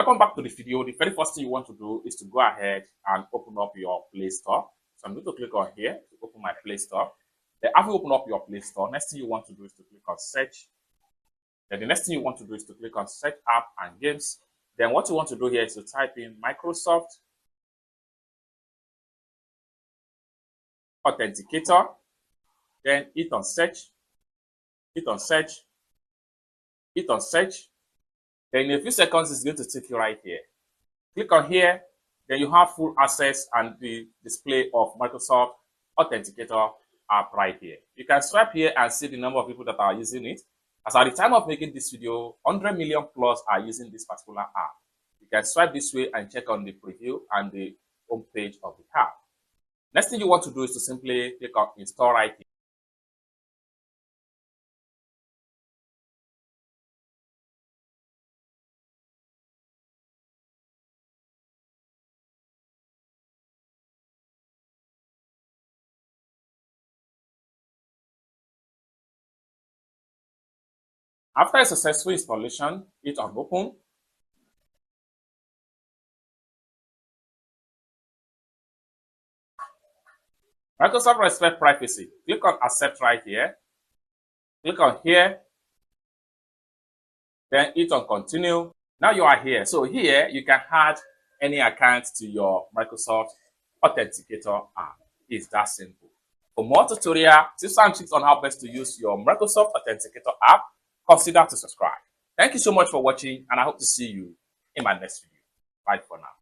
Welcome back to the video. The very first thing you want to do is to go ahead and open up your Play Store. So I'm going to click on here to open my Play Store. Then after you open up your Play Store, next thing you want to do is to click on search. Then the next thing you want to do is to click on search app and games. Then what you want to do here is to type in Microsoft Authenticator. Then hit on search. Hit on search. Hit on search. Then in a few seconds, it's going to take you right here. Click on here, then you have full access and the display of Microsoft Authenticator app right here. You can swipe here and see the number of people that are using it. As at the time of making this video, 100 million plus are using this particular app. You can swipe this way and check on the preview and the home page of the app. Next thing you want to do is to simply click on install right here. After a successful installation, hit on open. Microsoft respect privacy. Click on accept right here. Click on here. Then hit on continue. Now you are here. So here you can add any account to your Microsoft Authenticator app. It's that simple. For more tutorial, tips and tricks on how best to use your Microsoft Authenticator app, consider to subscribe. Thank you so much for watching, and I hope to see you in my next video. Bye for now.